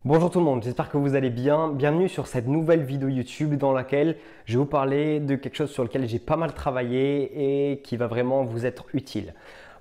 Bonjour tout le monde, j'espère que vous allez bien. Bienvenue sur cette nouvelle vidéo YouTube dans laquelle je vais vous parler de quelque chose sur lequel j'ai pas mal travaillé et qui va vraiment vous être utile.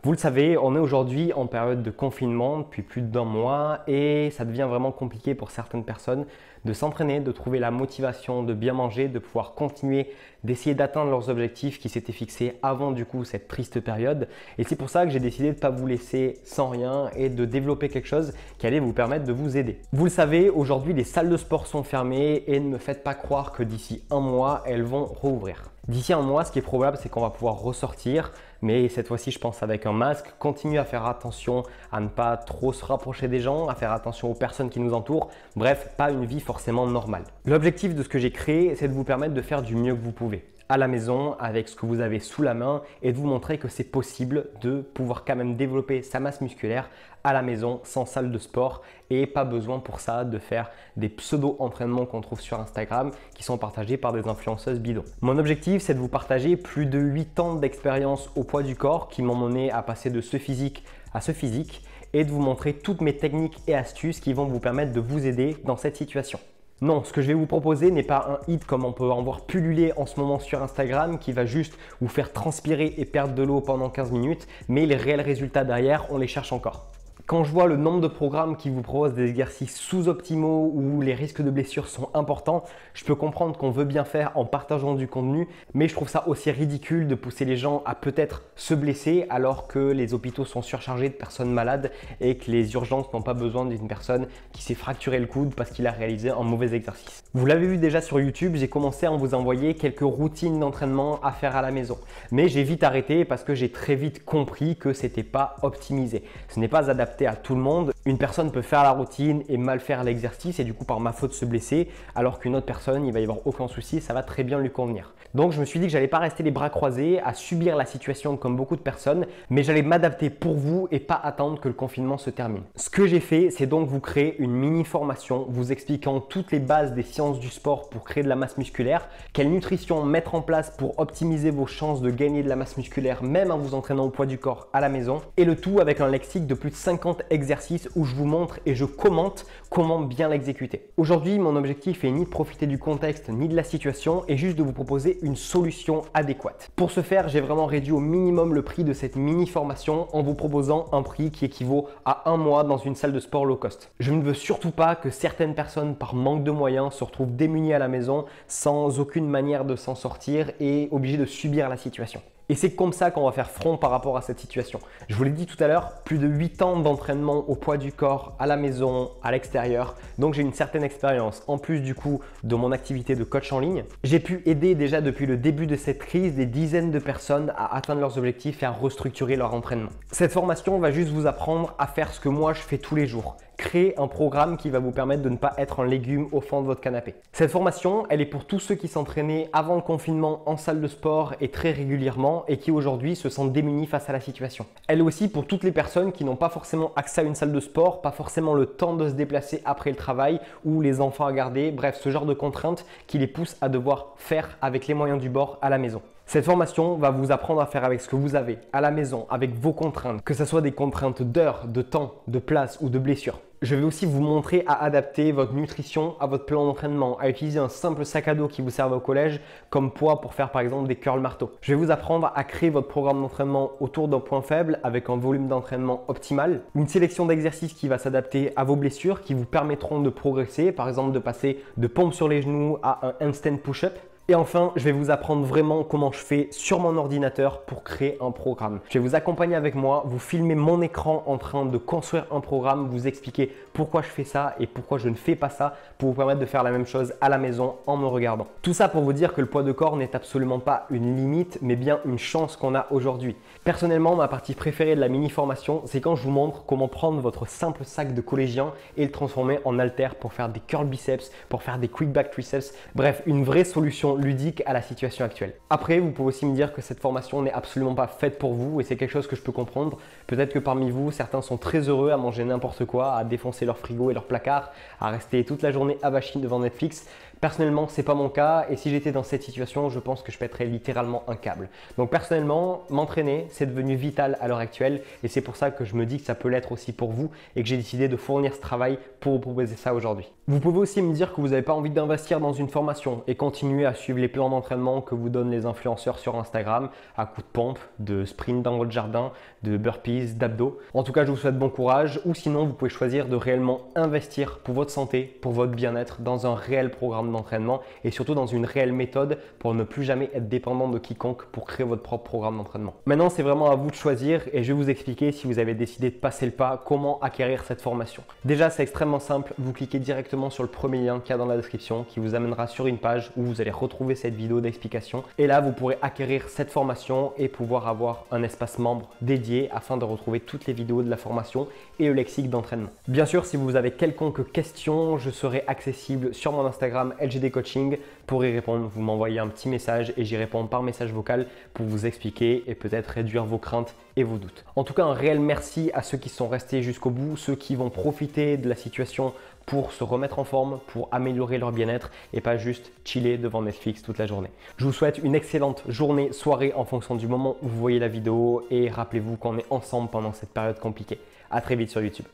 Vous le savez, on est aujourd'hui en période de confinement depuis plus d'1 mois et ça devient vraiment compliqué pour certaines personnes de s'entraîner, de trouver la motivation, de bien manger, de pouvoir continuer d'essayer d'atteindre leurs objectifs qui s'étaient fixés avant du coup cette triste période. Et c'est pour ça que j'ai décidé de ne pas vous laisser sans rien et de développer quelque chose qui allait vous permettre de vous aider. Vous le savez, aujourd'hui les salles de sport sont fermées et ne me faites pas croire que d'ici 1 mois, elles vont rouvrir. D'ici 1 mois, ce qui est probable, c'est qu'on va pouvoir ressortir, mais cette fois-ci, je pense avec un masque. Continuer à faire attention à ne pas trop se rapprocher des gens, à faire attention aux personnes qui nous entourent. Bref, pas une vie forcément normale. L'objectif de ce que j'ai créé, c'est de vous permettre de faire du mieux que vous pouvez à la maison avec ce que vous avez sous la main et de vous montrer que c'est possible de pouvoir quand même développer sa masse musculaire à la maison sans salle de sport et pas besoin pour ça de faire des pseudo-entraînements qu'on trouve sur Instagram qui sont partagés par des influenceuses bidons. Mon objectif, c'est de vous partager plus de 8 ans d'expérience au poids du corps qui m'ont mené à passer de ce physique à ce physique et de vous montrer toutes mes techniques et astuces qui vont vous permettre de vous aider dans cette situation. Non, ce que je vais vous proposer n'est pas un hit comme on peut en voir pulluler en ce moment sur Instagram qui va juste vous faire transpirer et perdre de l'eau pendant 15 minutes, mais les réels résultats derrière, on les cherche encore. Quand je vois le nombre de programmes qui vous proposent des exercices sous-optimaux où les risques de blessures sont importants, je peux comprendre qu'on veut bien faire en partageant du contenu, mais je trouve ça aussi ridicule de pousser les gens à peut-être se blesser alors que les hôpitaux sont surchargés de personnes malades et que les urgences n'ont pas besoin d'une personne qui s'est fracturé le coude parce qu'il a réalisé un mauvais exercice. Vous l'avez vu déjà sur YouTube, j'ai commencé à vous envoyer quelques routines d'entraînement à faire à la maison, mais j'ai vite arrêté parce que j'ai très vite compris que c'était pas optimisé. Ce n'est pas adapté à tout le monde. Une personne peut faire la routine et mal faire l'exercice et du coup par ma faute se blesser, alors qu'une autre personne, il va y avoir aucun souci, ça va très bien lui convenir. Donc je me suis dit que j'allais pas rester les bras croisés à subir la situation comme beaucoup de personnes, mais j'allais m'adapter pour vous et pas attendre que le confinement se termine. Ce que j'ai fait, c'est donc vous créer une mini formation vous expliquant toutes les bases des sciences du sport pour créer de la masse musculaire, quelle nutrition mettre en place pour optimiser vos chances de gagner de la masse musculaire même en vous entraînant au poids du corps à la maison, et le tout avec un lexique de plus de 50 exercices où je vous montre et je commente comment bien l'exécuter. Aujourd'hui, mon objectif est ni de profiter du contexte ni de la situation et juste de vous proposer une solution adéquate. Pour ce faire, j'ai vraiment réduit au minimum le prix de cette mini formation en vous proposant un prix qui équivaut à 1 mois dans une salle de sport low cost. Je ne veux surtout pas que certaines personnes par manque de moyens se retrouvent démunies à la maison sans aucune manière de s'en sortir et obligées de subir la situation. Et c'est comme ça qu'on va faire front par rapport à cette situation. Je vous l'ai dit tout à l'heure, plus de 8 ans d'entraînement au poids du corps, à la maison, à l'extérieur. Donc j'ai une certaine expérience en plus du coup de mon activité de coach en ligne. J'ai pu aider déjà depuis le début de cette crise des dizaines de personnes à atteindre leurs objectifs et à restructurer leur entraînement. Cette formation va juste vous apprendre à faire ce que moi je fais tous les jours. Créer un programme qui va vous permettre de ne pas être un légume au fond de votre canapé. Cette formation, elle est pour tous ceux qui s'entraînaient avant le confinement en salle de sport et très régulièrement et qui aujourd'hui se sentent démunis face à la situation. Elle est aussi pour toutes les personnes qui n'ont pas forcément accès à une salle de sport, pas forcément le temps de se déplacer après le travail ou les enfants à garder, bref, ce genre de contraintes qui les poussent à devoir faire avec les moyens du bord à la maison. Cette formation va vous apprendre à faire avec ce que vous avez à la maison, avec vos contraintes, que ce soit des contraintes d'heures, de temps, de place ou de blessures. Je vais aussi vous montrer à adapter votre nutrition à votre plan d'entraînement, à utiliser un simple sac à dos qui vous serve au collège comme poids pour faire par exemple des curls marteaux. Je vais vous apprendre à créer votre programme d'entraînement autour d'un point faible avec un volume d'entraînement optimal, une sélection d'exercices qui va s'adapter à vos blessures qui vous permettront de progresser, par exemple de passer de pompe sur les genoux à un handstand push-up. Et enfin, je vais vous apprendre vraiment comment je fais sur mon ordinateur pour créer un programme. Je vais vous accompagner avec moi, vous filmer mon écran en train de construire un programme, vous expliquer pourquoi je fais ça et pourquoi je ne fais pas ça pour vous permettre de faire la même chose à la maison en me regardant. Tout ça pour vous dire que le poids de corps n'est absolument pas une limite, mais bien une chance qu'on a aujourd'hui. Personnellement, ma partie préférée de la mini-formation, c'est quand je vous montre comment prendre votre simple sac de collégien et le transformer en haltère pour faire des curl biceps, pour faire des quick back triceps, bref, une vraie solution ludique à la situation actuelle. Après, vous pouvez aussi me dire que cette formation n'est absolument pas faite pour vous et c'est quelque chose que je peux comprendre. Peut-être que parmi vous, certains sont très heureux à manger n'importe quoi, à défoncer leur frigo et leur placard, à rester toute la journée avachis devant Netflix. Personnellement, c'est pas mon cas et si j'étais dans cette situation, je pense que je pèterais littéralement un câble. Donc personnellement, m'entraîner, c'est devenu vital à l'heure actuelle et c'est pour ça que je me dis que ça peut l'être aussi pour vous et que j'ai décidé de fournir ce travail pour vous proposer ça aujourd'hui. Vous pouvez aussi me dire que vous n'avez pas envie d'investir dans une formation et continuer à suivre les plans d'entraînement que vous donnent les influenceurs sur Instagram à coups de pompe, de sprint dans votre jardin, de burpees, d'abdos. En tout cas, je vous souhaite bon courage ou sinon, vous pouvez choisir de réellement investir pour votre santé, pour votre bien-être dans un réel programme d'entraînement et surtout dans une réelle méthode pour ne plus jamais être dépendant de quiconque pour créer votre propre programme d'entraînement. Maintenant, c'est vraiment à vous de choisir et je vais vous expliquer si vous avez décidé de passer le pas, comment acquérir cette formation. Déjà, c'est extrêmement simple. Vous cliquez directement sur le premier lien qu'il y a dans la description qui vous amènera sur une page où vous allez retrouver cette vidéo d'explication et là, vous pourrez acquérir cette formation et pouvoir avoir un espace membre dédié afin de retrouver toutes les vidéos de la formation et le lexique d'entraînement. Bien sûr, si vous avez quelconque question, je serai accessible sur mon Instagram LGD Coaching pour y répondre. Vous m'envoyez un petit message et j'y réponds par message vocal pour vous expliquer et peut-être réduire vos craintes et vos doutes. En tout cas, un réel merci à ceux qui sont restés jusqu'au bout, ceux qui vont profiter de la situation pour se remettre en forme, pour améliorer leur bien-être et pas juste chiller devant Netflix toute la journée. Je vous souhaite une excellente journée, soirée en fonction du moment où vous voyez la vidéo et rappelez-vous qu'on est ensemble pendant cette période compliquée. À très vite sur YouTube.